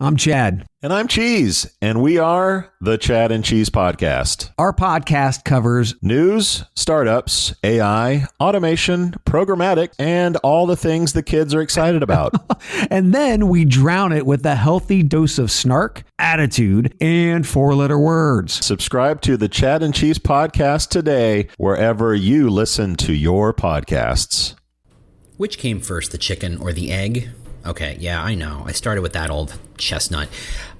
I'm Chad. And I'm Cheese, and we are the Chad and Cheese Podcast. Our podcast covers news, startups, AI, automation, programmatic, and all the things the kids are excited about. and then we drown it with a healthy dose of snark, attitude, and four-letter words. Subscribe to the Chad and Cheese Podcast today, wherever you listen to your podcasts. Which came first, the chicken or the egg? Okay, yeah, I know. I started with that old chestnut.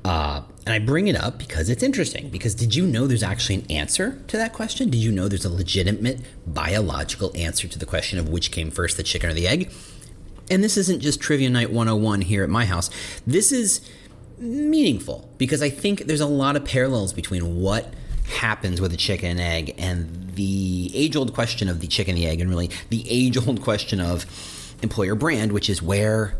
And I bring it up because it's interesting. Because did you know there's actually an answer to that question? Did you know there's a legitimate biological answer to the question of which came first, the chicken or the egg? And this isn't just Trivia Night 101 here at my house. This is meaningful because I think there's a lot of parallels between what happens with the chicken and egg and the age-old question of the chicken and the egg, and really the age-old question of employer brand, which is where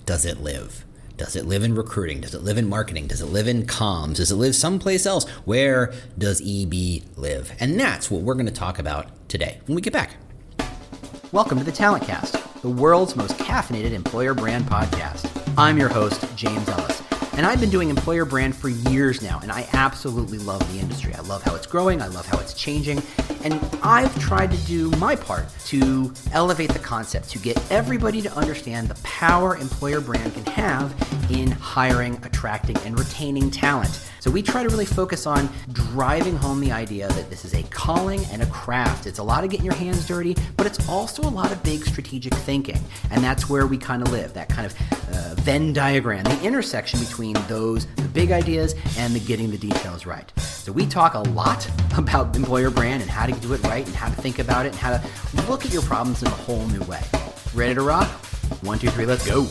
does it live? Does it live in recruiting? Does it live in marketing? Does it live in comms? Does it live someplace else? Where does EB live? And that's what we're going to talk about today when we get back. Welcome to the Talent Cast, the world's most caffeinated employer brand podcast. I'm your host, James Ellis, and I've been doing employer brand for years now, and I absolutely love the industry. I love how it's growing. I love how it's changing. And I've tried to do my part to elevate the concept, to get everybody to understand the power employer brand can have in hiring, attracting, and retaining talent. So we try to really focus on driving home the idea that this is a calling and a craft. It's a lot of getting your hands dirty, but it's also a lot of big strategic thinking. And that's where we kind of live, that kind of Venn diagram, the intersection between those, the big ideas, and the getting the details right. So we talk a lot about employer brand and how to do it right and how to think about it and how to look at your problems in a whole new way. Ready to rock? 1, 2, 3, let's go.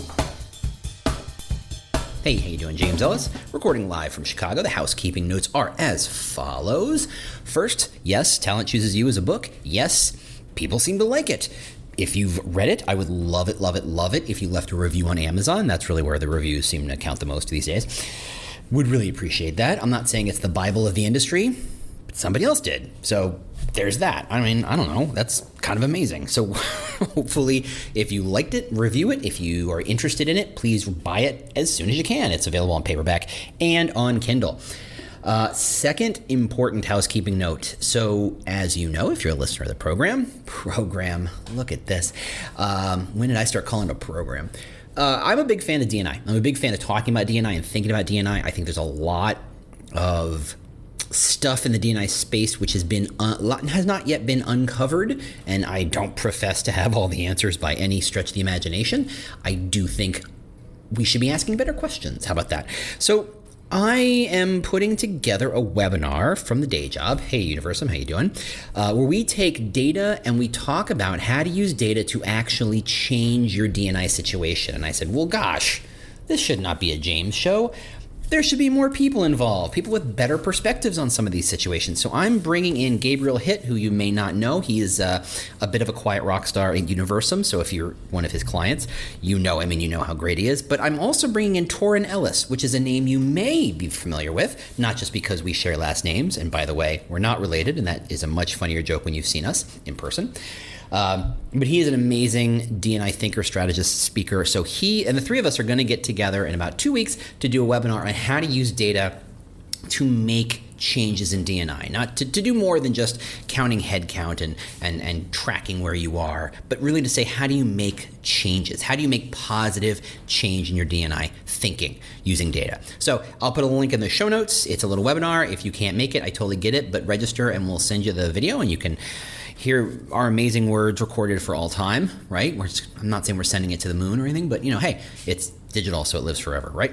Hey, how you doing? James Ellis, recording live from Chicago. The housekeeping notes are as follows. First, yes, Talent Chooses You is a book. Yes, people seem to like it. If you've read it, I would love it, love it, love it if you left a review on Amazon. That's really where the reviews seem to count the most these days. Would really appreciate that. I'm not saying it's the Bible of the industry, but somebody else did. So there's that. I mean, I don't know. That's kind of amazing. So hopefully, if you liked it, review it. If you are interested in it, please buy it as soon as you can. It's available on paperback and on Kindle. Second important housekeeping note. So as you know, if you're a listener of the program, look at this. When did I start calling it a program? I'm a big fan of D&I. I'm a big fan of talking about D&I and thinking about D&I. I think there's a lot of stuff in the D&I space which has not yet been uncovered, and I don't profess to have all the answers by any stretch of the imagination. I do think we should be asking better questions. How about that? So I am putting together a webinar from the day job. Hey, Universum, how you doing? Where we take data and we talk about how to use data to actually change your D&I situation. And I said, well, gosh, this should not be a James show. There should be more people involved, people with better perspectives on some of these situations. So I'm bringing in Gabriel Hitt, who you may not know. He is a bit of a quiet rock star in Universum. So if you're one of his clients, you know him and you know how great he is. But I'm also bringing in Torin Ellis, which is a name you may be familiar with, not just because we share last names. And by the way, we're not related, and that is a much funnier joke when you've seen us in person. But he is an amazing D&I thinker, strategist, speaker. So he and the three of us are going to get together in about 2 weeks to do a webinar on how to use data to make changes in D&I, not to do more than just counting headcount and tracking where you are, but really to say, how do you make changes? How do you make positive change in your D&I thinking using data? So I'll put a link in the show notes. It's a little webinar. If you can't make it, I totally get it, but register and we'll send you the video and you can hear our amazing words recorded for all time, right? I'm not saying we're sending it to the moon or anything, but hey, it's digital, so it lives forever, right?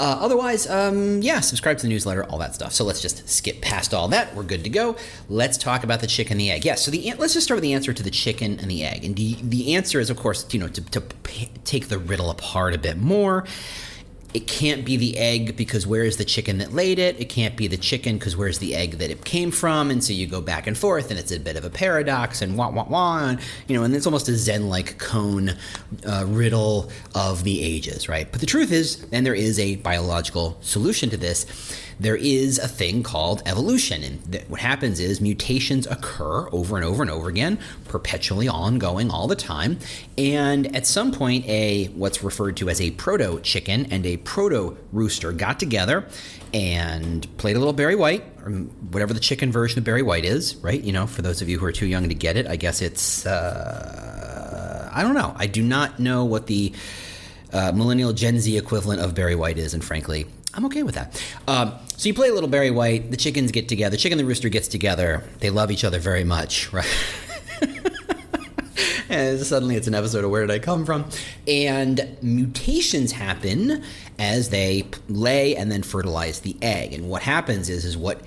Otherwise, subscribe to the newsletter, all that stuff. So let's just skip past all that. We're good to go. Let's talk about the chicken and the egg. Yeah, so let's just start with the answer to the chicken and the egg. And the answer is, of course, to take the riddle apart a bit more. It can't be the egg because where is the chicken that laid it? It can't be the chicken because where's the egg that it came from? And so you go back and forth, and it's a bit of a paradox, and and it's almost a Zen-like cone riddle of the ages, right? But the truth is, and there is a biological solution to this, there is a thing called evolution. And what happens is mutations occur over and over and over again, perpetually ongoing all the time. And at some point, what's referred to as a proto-chicken and a proto-rooster got together and played a little Barry White, or whatever the chicken version of Barry White is, right? You know, for those of you who are too young to get it, I guess it's, I don't know. I do not know what the millennial Gen Z equivalent of Barry White is, and frankly, I'm okay with that. So you play a little Barry White, the chickens get together, chicken and the rooster gets together, they love each other very much, right? And suddenly it's an episode of Where Did I Come From? And mutations happen as they lay and then fertilize the egg. And what happens is what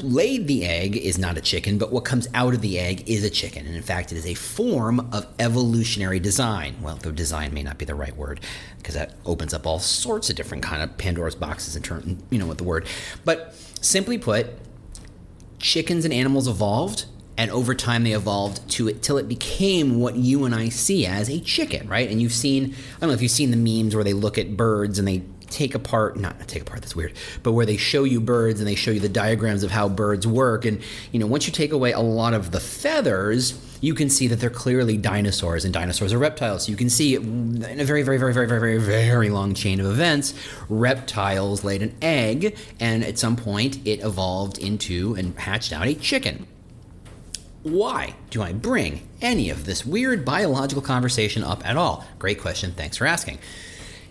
laid the egg is not a chicken, but what comes out of the egg is a chicken. And in fact, it is a form of evolutionary design. Well, though design may not be the right word, because that opens up all sorts of different kind of Pandora's boxes in terms, with the word. But simply put, chickens and animals evolved, and over time they evolved till it became what you and I see as a chicken, right? And I don't know if you've seen the memes where they look at birds and they not take apart, that's weird, but where they show you birds and they show you the diagrams of how birds work. And, once you take away a lot of the feathers, you can see that they're clearly dinosaurs, and dinosaurs are reptiles. So you can see in a very, very, very, very, very, very, very long chain of events, reptiles laid an egg, and at some point it evolved into and hatched out a chicken. Why do I bring any of this weird biological conversation up at all? Great question. Thanks for asking.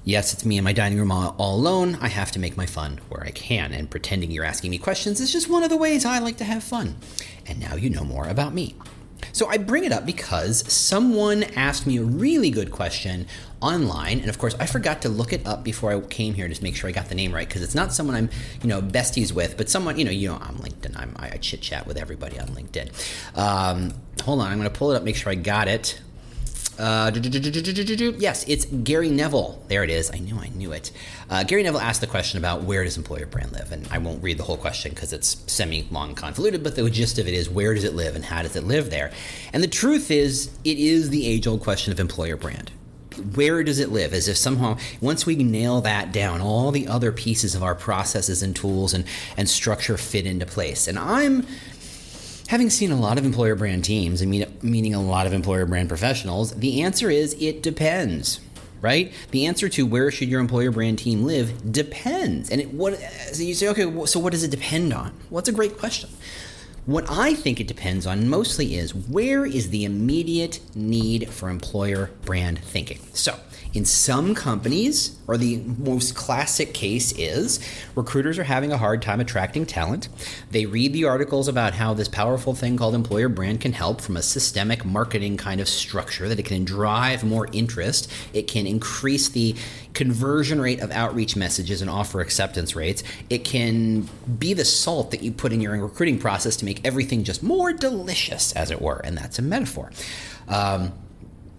Yes, it's me in my dining room all alone. I have to make my fun where I can, and pretending you're asking me questions is just one of the ways I like to have fun. And now you know more about me. So I bring it up because someone asked me a really good question online, and of course I forgot to look it up before I came here to make sure I got the name right, because it's not someone I'm besties with, but someone on LinkedIn. I chit chat with everybody on LinkedIn. Hold on, I'm going to pull it up, make sure I got it. Yes, it's Gary Neville. There it is. I knew it. Gary Neville asked the question about where does employer brand live, and I won't read the whole question because it's semi-long convoluted, but the gist of it is, where does it live and how does it live there? And the truth is, it is the age-old question of employer brand. Where does it live? As if somehow, once we nail that down, all the other pieces of our processes and tools and structure fit into place. And having seen a lot of employer brand teams and meeting a lot of employer brand professionals, the answer is it depends, right? The answer to where should your employer brand team live depends. And so you say, okay, so what does it depend on? Well, that's a great question. What I think it depends on mostly is, where is the immediate need for employer brand thinking? So in some companies, or the most classic case is, recruiters are having a hard time attracting talent. They read the articles about how this powerful thing called employer brand can help from a systemic marketing kind of structure, that it can drive more interest, it can increase the conversion rate of outreach messages and offer acceptance rates, it can be the salt that you put in your recruiting process to make everything just more delicious, as it were, and that's a metaphor.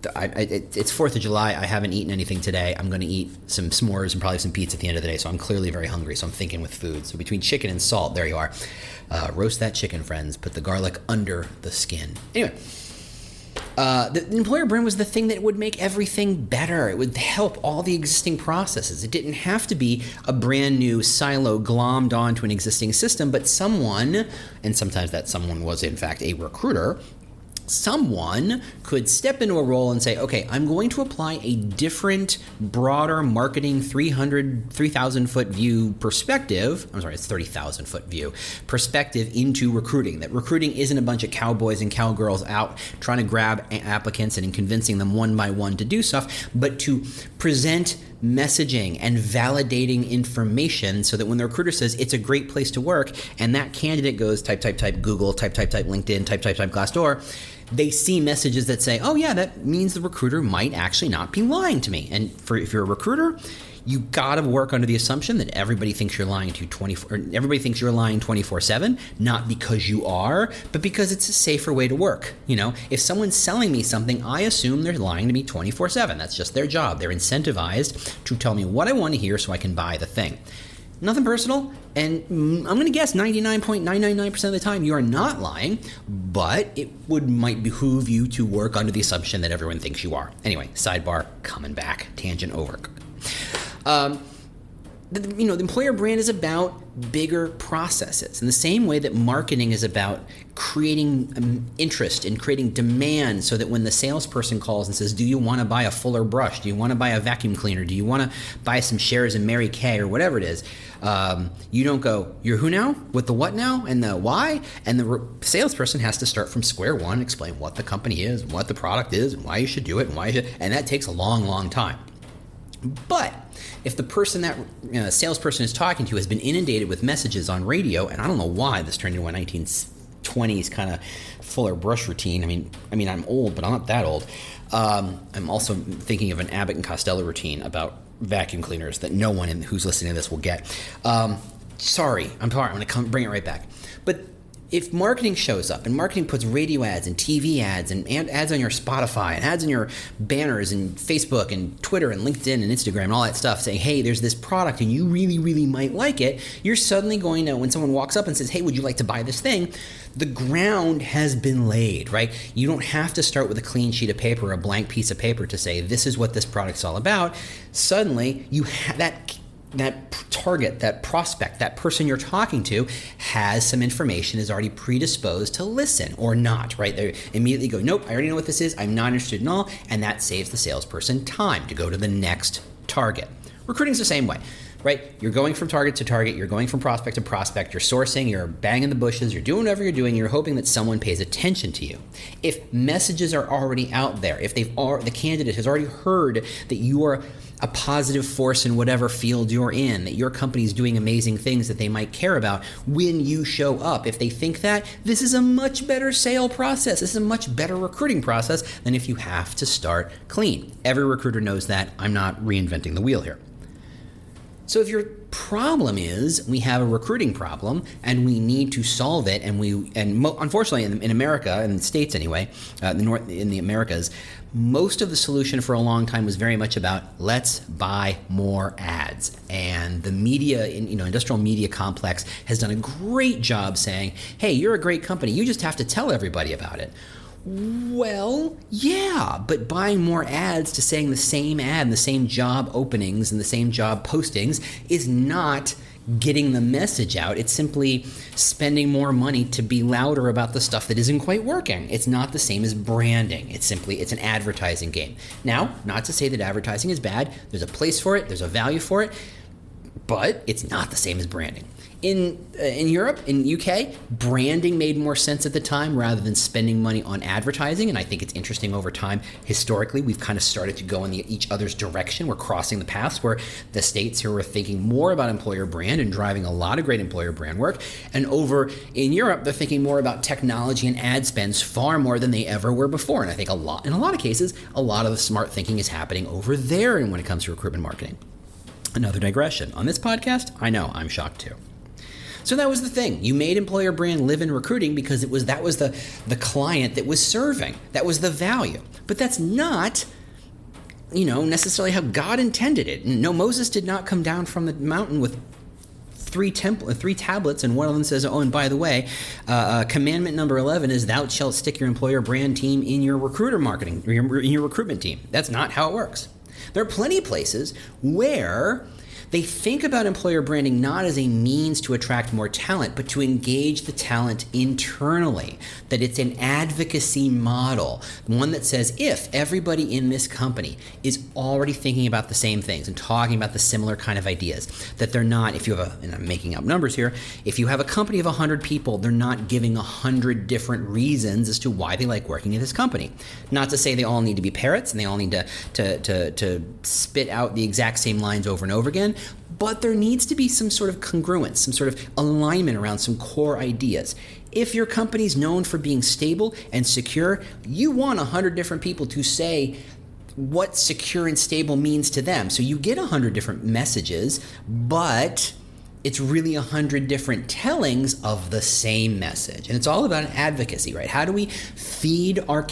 It's 4th of July. I haven't eaten anything today. I'm going to eat some s'mores and probably some pizza at the end of the day, so I'm clearly very hungry, so I'm thinking with food. So between chicken and salt, there you are. Roast that chicken, friends. Put the garlic under the skin. Anyway, the employer brand was the thing that would make everything better. It would help all the existing processes. It didn't have to be a brand new silo glommed onto an existing system, but someone, and sometimes that someone was in fact a recruiter, someone could step into a role and say, okay, I'm going to apply a different, broader marketing 3,000 foot view perspective. I'm sorry, it's 30,000 foot view perspective into recruiting. That recruiting isn't a bunch of cowboys and cowgirls out trying to grab applicants and convincing them one by one to do stuff, but to present messaging and validating information so that when the recruiter says it's a great place to work and that candidate goes type Google, type LinkedIn, type Glassdoor, they see messages that say, oh yeah, that means the recruiter might actually not be lying to me. And if you're a recruiter, you got to work under the assumption that everybody thinks you're lying to 24/7, not because you are, but because it's a safer way to work. If someone's selling me something, I assume they're lying to me 24/7. That's just their job. They're incentivized to tell me what I want to hear so I can buy the thing. Nothing personal, and I'm going to guess 99.999% of the time you are not lying, but it might behoove you to work under the assumption that everyone thinks you are. Anyway, sidebar, coming back, tangent over. the employer brand is about bigger processes in the same way that marketing is about creating interest and creating demand, so that when the salesperson calls and says, do you want to buy a Fuller brush? Do you want to buy a vacuum cleaner? Do you want to buy some shares in Mary Kay or whatever it is? You don't go, you're who now? With the what now? And the why? And the salesperson has to start from square one, explain what the company is, what the product is, and why you should do it, and that takes a long, long time. But if the person that salesperson is talking to has been inundated with messages on radio, and I don't know why this turned into a 1920s kind of Fuller brush routine. I mean, I'm old, but I'm not that old. I'm also thinking of an Abbott and Costello routine about vacuum cleaners that no one who's listening to this will get. Sorry, I'm going to bring it right back. But if marketing shows up and marketing puts radio ads and TV ads and ads on your Spotify and ads on your banners and Facebook and Twitter and LinkedIn and Instagram and all that stuff saying, hey, there's this product and you really, really might like it, you're suddenly going to, when someone walks up and says, hey, would you like to buy this thing? The ground has been laid, right? You don't have to start with a clean sheet of paper or a blank piece of paper to say, this is what this product's all about. Suddenly, you have that target, that prospect, that person you're talking to has some information, is already predisposed to listen or not, right? They immediately go, nope, I already know what this is. I'm not interested in all. And that saves the salesperson time to go to the next target. Recruiting's the same way, right? You're going from target to target. You're going from prospect to prospect. You're sourcing, you're banging the bushes. You're doing whatever you're doing. You're hoping that someone pays attention to you. If messages are already out there, if the candidate has already heard that you are a positive force in whatever field you're in, that your company is doing amazing things that they might care about when you show up. If they think that, this is a much better sale process. This is a much better recruiting process than if you have to start clean. Every recruiter knows that. I'm not reinventing the wheel here. So if your problem is we have a recruiting problem and we need to solve it, unfortunately in America, in the States anyway, in the Americas, most of the solution for a long time was very much about let's buy more ads. And the media, industrial media complex has done a great job saying, hey, you're a great company. You just have to tell everybody about it. Well, yeah, but buying more ads to saying the same ad and the same job openings and the same job postings is not getting the message out. It's simply spending more money to be louder about the stuff that isn't quite working. It's not the same as branding. It's an advertising game. Now, not to say that advertising is bad. There's a place for it. There's a value for it. But it's not the same as branding. In Europe, in UK, branding made more sense at the time rather than spending money on advertising. And I think it's interesting over time. Historically, we've kind of started to go in each other's direction. We're crossing the paths where the states here were thinking more about employer brand and driving a lot of great employer brand work. And over in Europe, they're thinking more about technology and ad spends far more than they ever were before. And I think in a lot of cases, a lot of the smart thinking is happening over there when it comes to recruitment marketing. Another digression. On this podcast, I know, I'm shocked too. So that was the thing. You made employer brand live in recruiting because that was the client that was serving. That was the value. But that's not, necessarily how God intended it. No, Moses did not come down from the mountain with three tablets, and one of them says, oh, and by the way, commandment number 11 is thou shalt stick your employer brand team in your recruiter marketing, in your recruitment team. That's not how it works. There are plenty of places where they think about employer branding not as a means to attract more talent, but to engage the talent internally, that it's an advocacy model, one that says if everybody in this company is already thinking about the same things and talking about the similar kind of ideas, that they're not, if you have and I'm making up numbers here, if you have a company of 100 people, they're not giving 100 different reasons as to why they like working at this company. Not to say they all need to be parrots and they all need to spit out the exact same lines over and over again, but there needs to be some sort of congruence, some sort of alignment around some core ideas. If your company's known for being stable and secure, you want 100 different people to say what secure and stable means to them. So you get 100 different messages, but it's really 100 different tellings of the same message. And it's all about advocacy, right? How do we feed our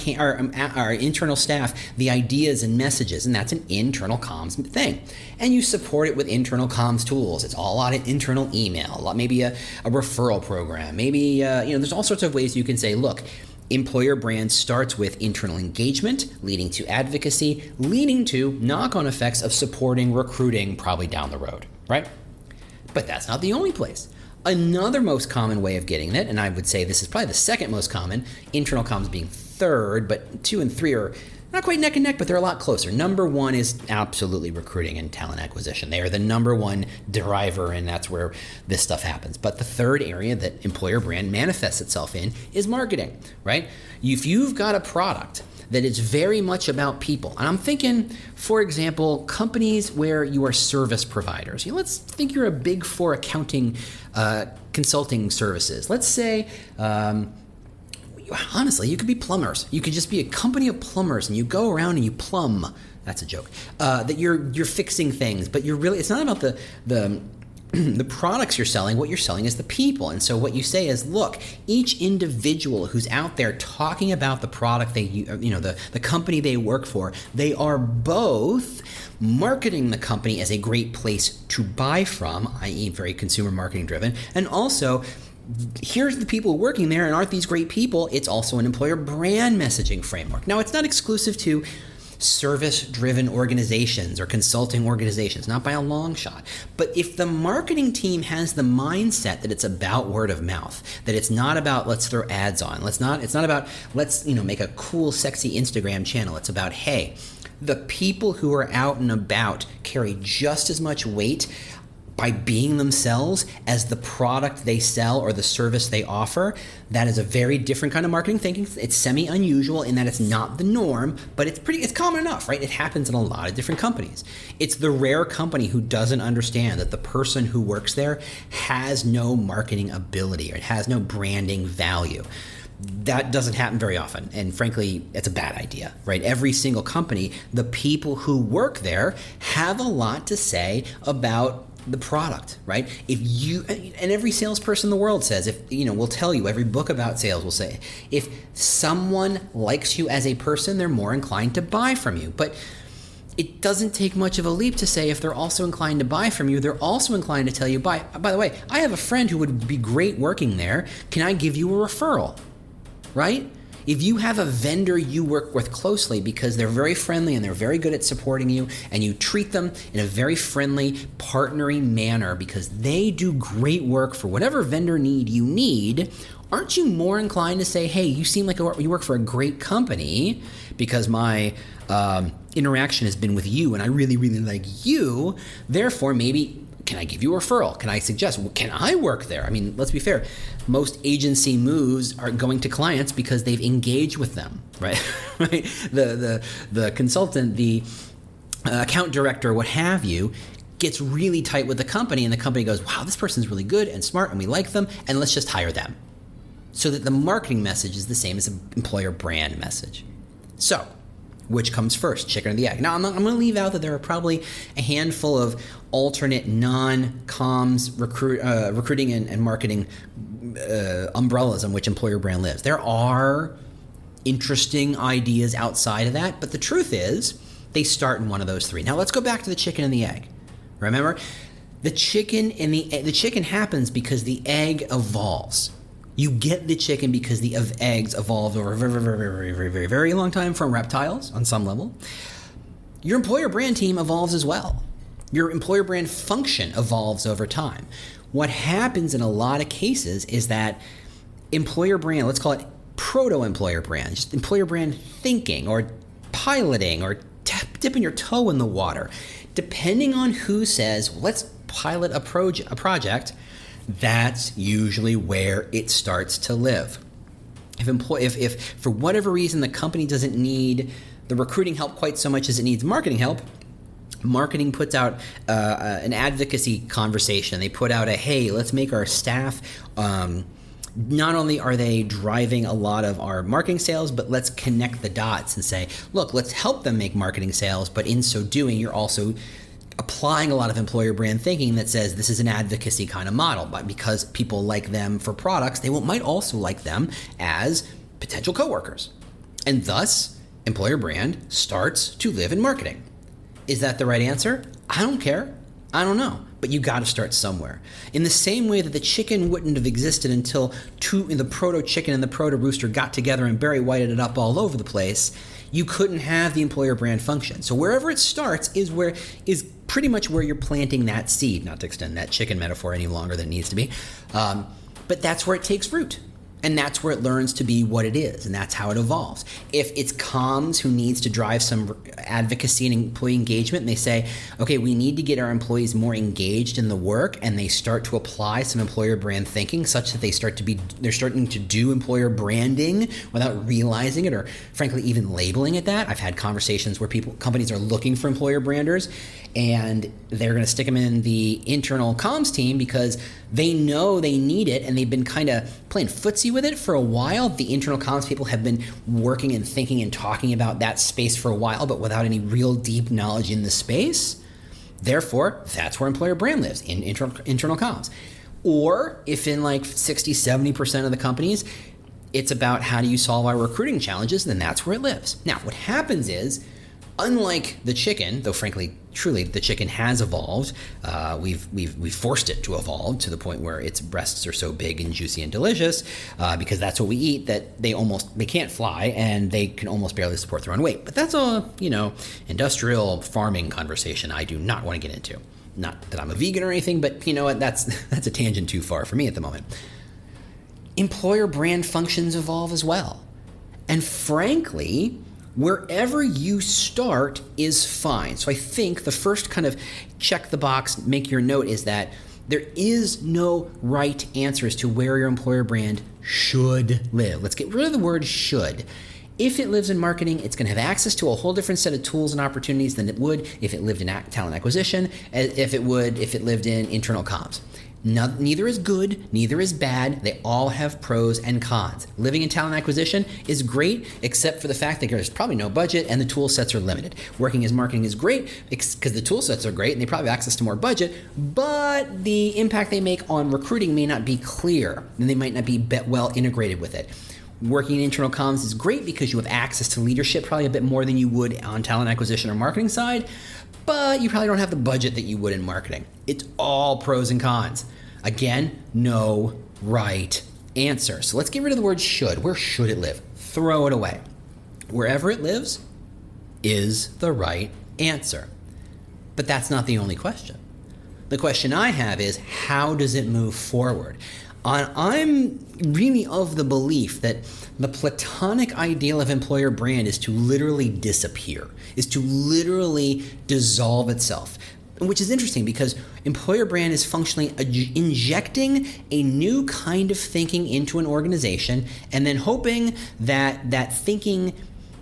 internal staff the ideas and messages? And that's an internal comms thing. And you support it with internal comms tools. It's all out of internal email, maybe a referral program. Maybe, there's all sorts of ways you can say, look, employer brand starts with internal engagement, leading to advocacy, leading to knock-on effects of supporting recruiting probably down the road, right? But that's not the only place. Another most common way of getting it, and I would say this is probably the second most common, internal comms being third, but 2 and 3 are not quite neck and neck, but they're a lot closer. Number 1 is absolutely recruiting and talent acquisition. They are the number 1 driver, and that's where this stuff happens. But the third area that employer brand manifests itself in is marketing, right? If you've got a product that is very much about people, and I'm thinking, for example, companies where you are service providers. Let's think you're a Big 4 accounting consulting services. Let's say, honestly, you could be plumbers. You could just be a company of plumbers, and you go around and you plumb. That's a joke. That you're fixing things, but it's not about the the products you're selling. What you're selling is the people. And so what you say is, look, each individual who's out there talking about the product the company they work for, they are both marketing the company as a great place to buy from, i.e. very consumer marketing driven, and also here's the people working there, and aren't these great people? It's also an employer brand messaging framework. Now, it's not exclusive to service-driven organizations or consulting organizations, not by a long shot. But if the marketing team has the mindset that it's about word of mouth, that it's not about let's throw ads on, it's not about let's make a cool, sexy Instagram channel. It's about, hey, the people who are out and about carry just as much weight by being themselves as the product they sell or the service they offer. That is a very different kind of marketing thinking. It's semi-unusual in that it's not the norm, but it's common enough, right? It happens in a lot of different companies. It's the rare company who doesn't understand that the person who works there has no marketing ability or it has no branding value. That doesn't happen very often, and frankly, it's a bad idea, right? Every single company, the people who work there have a lot to say about the product, right? And every salesperson in the world says, will tell you, every book about sales will say, if someone likes you as a person, they're more inclined to buy from you. But it doesn't take much of a leap to say, if they're also inclined to buy from you, they're also inclined to tell you, by the way, I have a friend who would be great working there. Can I give you a referral? Right? If you have a vendor you work with closely because they're very friendly and they're very good at supporting you, and you treat them in a very friendly, partnering manner because they do great work for whatever vendor need you need, aren't you more inclined to say, hey, you seem like you work for a great company because my interaction has been with you and I really, really like you, therefore maybe can I give you a referral? Can I suggest, can I work there? I mean, let's be fair. Most agency moves are going to clients because they've engaged with them, right? Right? The consultant, the account director, what have you, gets really tight with the company, and the company goes, wow, this person's really good and smart and we like them, and let's just hire them. So that the marketing message is the same as an employer brand message. So, which comes first, chicken or the egg? Now, I'm going to leave out that there are probably a handful of alternate non-comms recruiting and marketing umbrellas on which employer brand lives. There are interesting ideas outside of that, but the truth is they start in one of those three. Now, let's go back to the chicken and the egg. Remember, the chicken happens because the egg evolves. You get the chicken because the eggs evolved over a very, very, very, very, very, very long time from reptiles on some level. Your employer brand team evolves as well. Your employer brand function evolves over time. What happens in a lot of cases is that employer brand, let's call it proto-employer brand, just employer brand thinking or piloting or dipping your toe in the water, depending on who says, let's pilot a project, that's usually where it starts to live. If for whatever reason the company doesn't need the recruiting help quite so much as it needs marketing help, marketing puts out an advocacy conversation. They put out hey, let's make our staff, not only are they driving a lot of our marketing sales, but let's connect the dots and say, look, let's help them make marketing sales, but in so doing, you're also applying a lot of employer brand thinking that says this is an advocacy kind of model, but because people like them for products, they might also like them as potential coworkers. And thus, employer brand starts to live in marketing. Is that the right answer? I don't care. I don't know. But you got to start somewhere. In the same way that the chicken wouldn't have existed until the proto-chicken and the proto-rooster got together and Barry Whited it up all over the place, you couldn't have the employer brand function. So wherever it starts is pretty much where you're planting that seed, not to extend that chicken metaphor any longer than it needs to be. But that's where it takes root. And that's where it learns to be what it is, and that's how it evolves. If it's comms who needs to drive some advocacy and employee engagement, and they say, okay, we need to get our employees more engaged in the work, and they start to apply some employer brand thinking such that they're starting to do employer branding without realizing it or frankly even labeling it that. I've had conversations where companies are looking for employer branders, and they're going to stick them in the internal comms team because they know they need it, and they've been kind of playing footsie with it for a while. The internal comms people have been working and thinking and talking about that space for a while, but without any real deep knowledge in the space. Therefore, that's where employer brand lives, in internal comms. Or if in like 60, 70% of the companies, it's about how do you solve our recruiting challenges, then that's where it lives. Now, what happens is, unlike the chicken, though frankly, truly, the chicken has evolved. We've forced it to evolve to the point where its breasts are so big and juicy and delicious because that's what we eat, that they can't fly and they can almost barely support their own weight. But that's a industrial farming conversation I do not want to get into. Not that I'm a vegan or anything, but you know what? That's a tangent too far for me at the moment. Employer brand functions evolve as well, and frankly, wherever you start is fine. So I think the first kind of check the box, make your note is that there is no right answer as to where your employer brand should live. Let's get rid of the word should. If it lives in marketing, it's going to have access to a whole different set of tools and opportunities than it would if it lived in talent acquisition, if it lived in internal comms. Neither is good, neither is bad. They all have pros and cons. Living in talent acquisition is great, except for the fact that there's probably no budget and the tool sets are limited. Working as marketing is great because the tool sets are great and they probably have access to more budget, but the impact they make on recruiting may not be clear and they might not be well integrated with it. Working in internal comms is great because you have access to leadership probably a bit more than you would on talent acquisition or marketing side, but you probably don't have the budget that you would in marketing. It's all pros and cons. Again, no right answer. So let's get rid of the word should. Where should it live? Throw it away. Wherever it lives is the right answer. But that's not the only question. The question I have is, how does it move forward? I'm really of the belief that the platonic ideal of employer brand is to literally disappear, is to literally dissolve itself. Which is interesting because employer brand is functionally injecting a new kind of thinking into an organization and then hoping that that thinking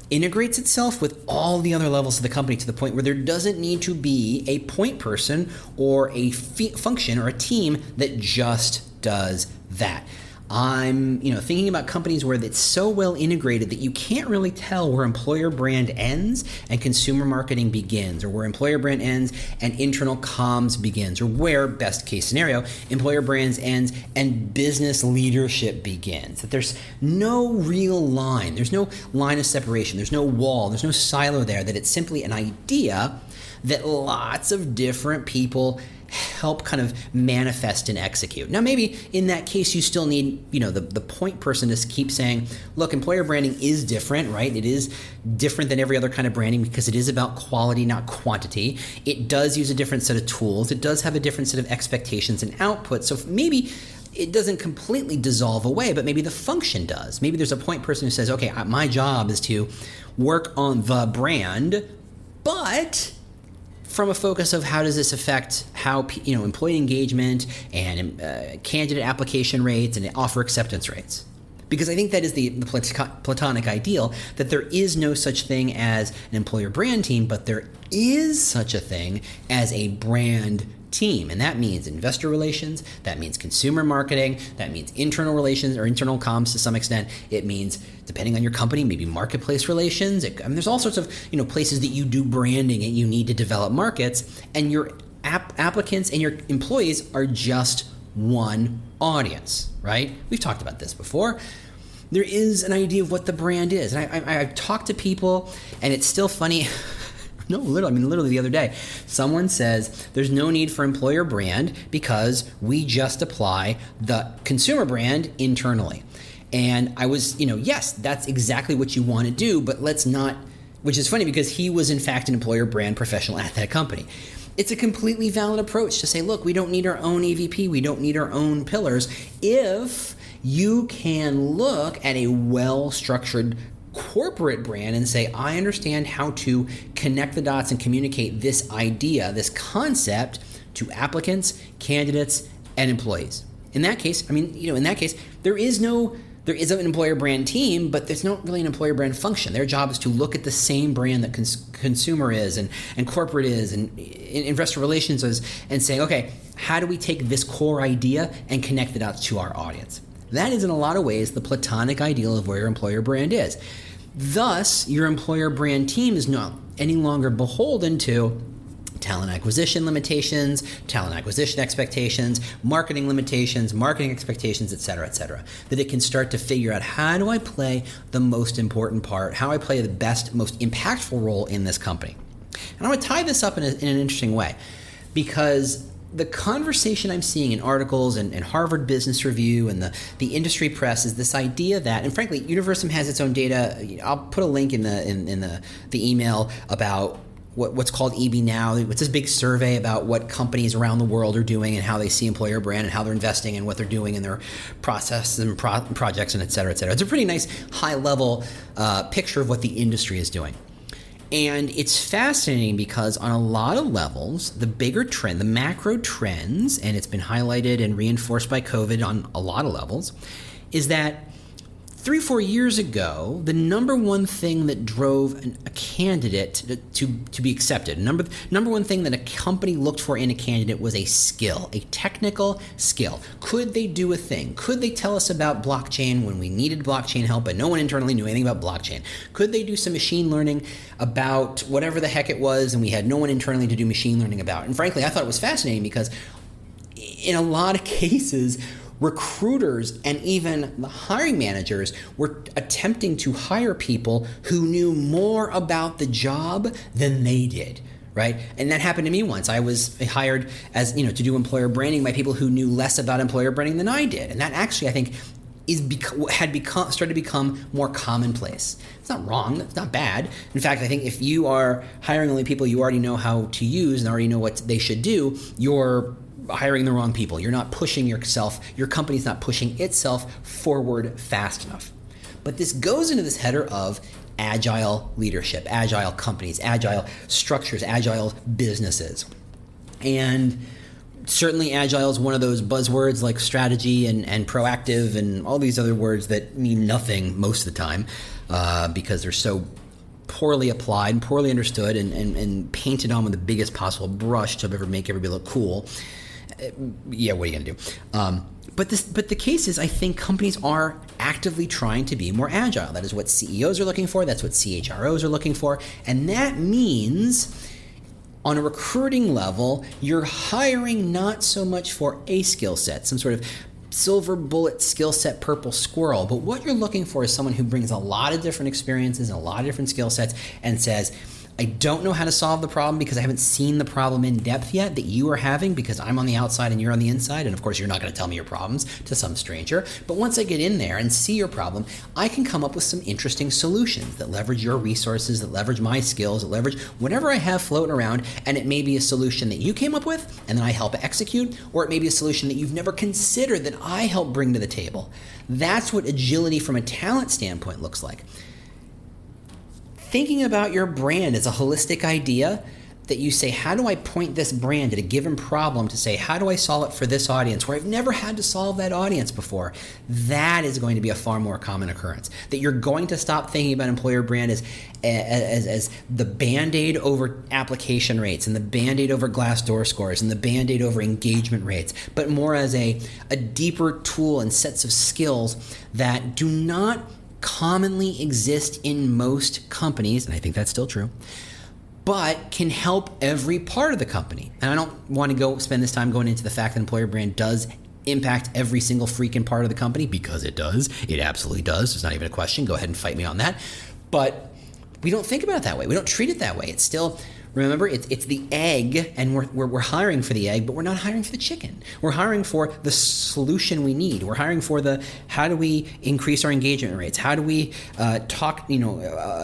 integrates itself with all the other levels of the company to the point where there doesn't need to be a point person or a function or a team that just does that. I'm thinking about companies where it's so well integrated that you can't really tell where employer brand ends and consumer marketing begins, or where employer brand ends and internal comms begins, or where, best case scenario, employer brands ends and business leadership begins. That there's no real line, there's no line of separation, there's no wall, there's no silo there, that it's simply an idea that lots of different people help kind of manifest and execute. Now, maybe in that case, you still need, the point person to keep saying, look, employer branding is different, right? It is different than every other kind of branding because it is about quality, not quantity. It does use a different set of tools. It does have a different set of expectations and output. So maybe it doesn't completely dissolve away, but maybe the function does. Maybe there's a point person who says, okay, my job is to work on the brand, but from a focus of how does this affect how employee engagement and candidate application rates and offer acceptance rates. Because I think that is the platonic ideal, that there is no such thing as an employer brand team, but there is such a thing as a brand team. And that means investor relations, that means consumer marketing, that means internal relations or internal comms to some extent. It means, depending on your company, maybe marketplace relations. There's all sorts of places that you do branding and you need to develop markets, and your applicants and your employees are just one audience, right? We've talked about this before. There is an idea of what the brand is. And I've talked to people, and it's still funny. No, literally the other day, someone says there's no need for employer brand because we just apply the consumer brand internally. And I was, yes, that's exactly what you want to do, but let's not which is funny because he was in fact an employer brand professional at that company. It's a completely valid approach to say, look, we don't need our own EVP, we don't need our own pillars if you can look at a well-structured corporate brand and say, I understand how to connect the dots and communicate this idea, this concept to applicants, candidates, and employees. In that case, there is an employer brand team, but there's not really an employer brand function. Their job is to look at the same brand that consumer is and corporate is and investor relations is and say, okay, how do we take this core idea and connect the dots to our audience? That is in a lot of ways the platonic ideal of where your employer brand is. Thus, your employer brand team is not any longer beholden to talent acquisition limitations, talent acquisition expectations, marketing expectations, et cetera, that it can start to figure out, how do I play the most important part? How do I play the best, most impactful role in this company? And I want to tie this up in an interesting way, because the conversation I'm seeing in articles and Harvard Business Review and the industry press is this idea that, and frankly, Universum has its own data. I'll put a link in the email about what's called EB Now. It's this big survey about what companies around the world are doing and how they see employer brand and how they're investing and what they're doing in their processes and projects and et cetera, et cetera. It's a pretty nice high-level picture of what the industry is doing. And it's fascinating because on a lot of levels, the bigger trend, the macro trends, and it's been highlighted and reinforced by COVID on a lot of levels, is that 3-4 years ago, the number one thing that drove a candidate to be accepted, number one thing that a company looked for in a candidate was a skill, a technical skill. Could they do a thing? Could they tell us about blockchain when we needed blockchain help and no one internally knew anything about blockchain? Could they do some machine learning about whatever the heck it was and we had no one internally to do machine learning about? And frankly, I thought it was fascinating because in a lot of cases, recruiters and even the hiring managers were attempting to hire people who knew more about the job than they did, right? And that happened to me once. I was hired as, to do employer branding by people who knew less about employer branding than I did. And that actually, I think, started to become more commonplace. It's not wrong. It's not bad. In fact, I think if you are hiring only people you already know how to use and already know what they should do, you're hiring the wrong people. You're not pushing yourself. Your company's not pushing itself forward fast enough. But this goes into this header of agile leadership, agile companies, agile structures, agile businesses. And certainly agile is one of those buzzwords like strategy and proactive and all these other words that mean nothing most of the time because they're so poorly applied and poorly understood and painted on with the biggest possible brush to ever make everybody look cool. Yeah, what are you going to do? But the case is, I think companies are actively trying to be more agile. That is what CEOs are looking for. That's what CHROs are looking for. And that means on a recruiting level, you're hiring not so much for a skill set, some sort of silver bullet skill set, purple squirrel. But what you're looking for is someone who brings a lot of different experiences and a lot of different skill sets and says, I don't know how to solve the problem because I haven't seen the problem in depth yet that you are having because I'm on the outside and you're on the inside. And of course, you're not going to tell me your problems to some stranger. But once I get in there and see your problem, I can come up with some interesting solutions that leverage your resources, that leverage my skills, that leverage whatever I have floating around. And it may be a solution that you came up with and then I help execute, or it may be a solution that you've never considered that I help bring to the table. That's what agility from a talent standpoint looks like. Thinking about your brand as a holistic idea that you say, how do I point this brand at a given problem to say, how do I solve it for this audience where I've never had to solve that audience before? That is going to be a far more common occurrence. That you're going to stop thinking about employer brand as the Band-Aid over application rates and the Band-Aid over Glassdoor scores and the Band-Aid over engagement rates, but more as a deeper tool and sets of skills that do not commonly exist in most companies, and I think that's still true, but can help every part of the company. And I don't want to spend this time going into the fact that employer brand does impact every single freaking part of the company, because it does. It absolutely does. There's not even a question. Go ahead and fight me on that. But we don't think about it that way. We don't treat it that way. It's still Remember, it's the egg, and we're hiring for the egg, but we're not hiring for the chicken. We're hiring for the solution we need. We're hiring for the how do we increase our engagement rates? How do we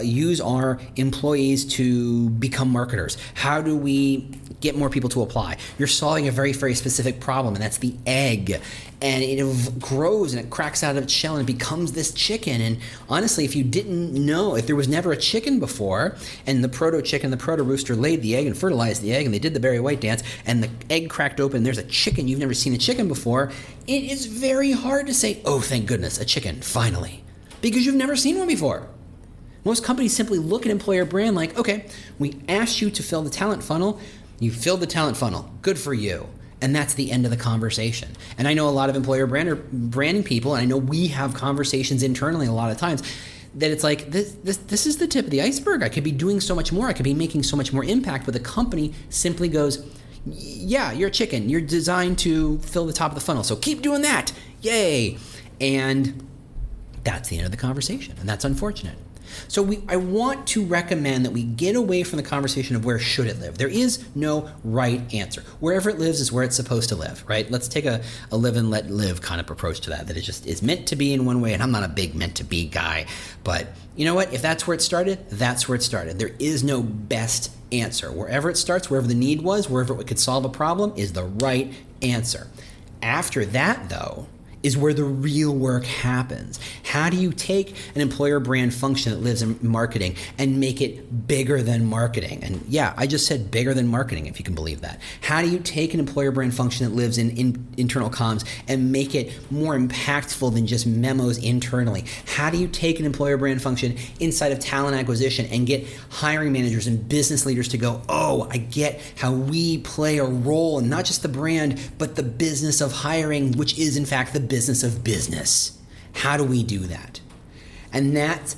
use our employees to become marketers? How do we get more people to apply? You're solving a very, very specific problem, and that's the egg. And it grows and it cracks out of its shell and it becomes this chicken. And honestly, if you didn't know, if there was never a chicken before, and the proto-chicken, the proto-rooster laid the egg and fertilized the egg, and they did the Barry White dance, and the egg cracked open, and there's a chicken, you've never seen a chicken before, it is very hard to say, oh, thank goodness, a chicken, finally. Because you've never seen one before. Most companies simply look at employer brand like, okay, we asked you to fill the talent funnel, you filled the talent funnel, good for you. And that's the end of the conversation. And I know a lot of employer branding people, and I know we have conversations internally a lot of times, that it's like, this is the tip of the iceberg. I could be doing so much more. I could be making so much more impact. But the company simply goes, yeah, you're a chicken. You're designed to fill the top of the funnel. So keep doing that. Yay. And that's the end of the conversation. And that's unfortunate. So I want to recommend that we get away from the conversation of where should it live. There is no right answer. Wherever it lives is where it's supposed to live, right? Let's take a live and let live kind of approach to that it just is meant to be in one way. And I'm not a big meant to be guy, but you know what? If that's where it started, that's where it started. There is no best answer. Wherever it starts, wherever the need was, wherever it could solve a problem is the right answer. After that, though, is where the real work happens. How do you take an employer brand function that lives in marketing and make it bigger than marketing? And yeah, I just said bigger than marketing, if you can believe that. How do you take an employer brand function that lives in internal comms and make it more impactful than just memos internally? How do you take an employer brand function inside of talent acquisition and get hiring managers and business leaders to go, oh, I get how we play a role in not just the brand, but the business of hiring, which is in fact the business of business. How do we do that? And that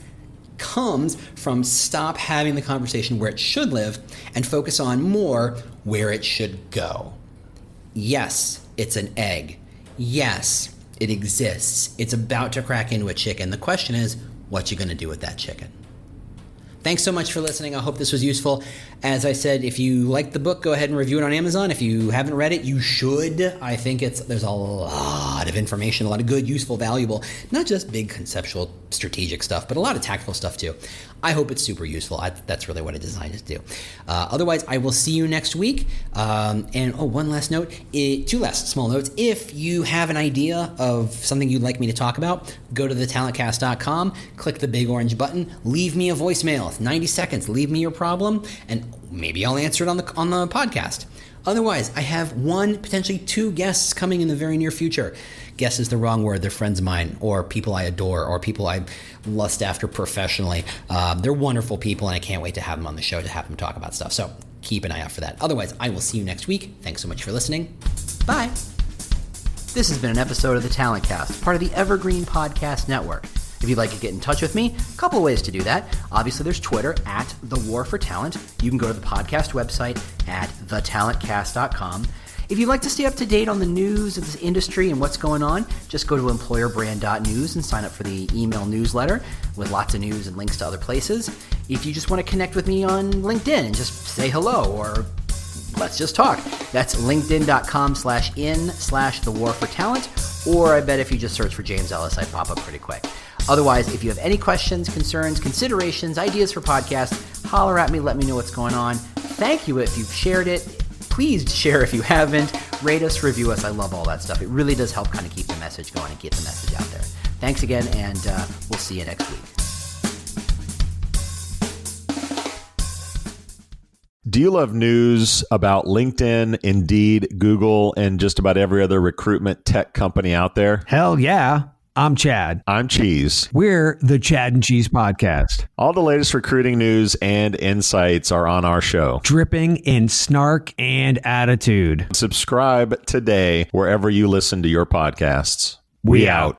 comes from stop having the conversation where it should live and focus on more where it should go. Yes, it's an egg. Yes, it exists. It's about to crack into a chicken. The question is, what you going to do with that chicken? Thanks so much for listening. I hope this was useful. As I said, if you liked the book, go ahead and review it on Amazon. If you haven't read it, you should. I think there's a lot of information, a lot of good, useful, valuable, not just big conceptual, strategic stuff, but a lot of tactical stuff too. I hope it's super useful. That's really what I designed it to do. Otherwise, I will see you next week. One last note, two last small notes. If you have an idea of something you'd like me to talk about, go to thetalentcast.com, click the big orange button, leave me a voicemail. It's 90 seconds. Leave me your problem, and maybe I'll answer it on the podcast. Otherwise, I have one, potentially two guests coming in the very near future. Guess is the wrong word. They're friends of mine, or people I adore, or people I lust after professionally. They're wonderful people, and I can't wait to have them on the show to have them talk about stuff. So keep an eye out for that. Otherwise, I will see you next week. Thanks so much for listening. Bye. This has been an episode of The Talent Cast, part of the Evergreen Podcast Network. If you'd like to get in touch with me, a couple of ways to do that. Obviously, there's Twitter at The War for Talent. You can go to the podcast website at thetalentcast.com. If you'd like to stay up to date on the news of this industry and what's going on, just go to employerbrand.news and sign up for the email newsletter with lots of news and links to other places. If you just want to connect with me on LinkedIn and just say hello or let's just talk, that's linkedin.com/in/thewarfortalent, or I bet if you just search for James Ellis, I pop up pretty quick. Otherwise, if you have any questions, concerns, considerations, ideas for podcasts, holler at me, let me know what's going on. Thank you if you've shared it. Please share if you haven't. Rate us, review us. I love all that stuff. It really does help kind of keep the message going and get the message out there. Thanks again, and we'll see you next week. Do you love news about LinkedIn, Indeed, Google, and just about every other recruitment tech company out there? Hell yeah. I'm Chad. I'm Cheese. We're the Chad and Cheese Podcast. All the latest recruiting news and insights are on our show. Dripping in snark and attitude. Subscribe today wherever you listen to your podcasts. We out.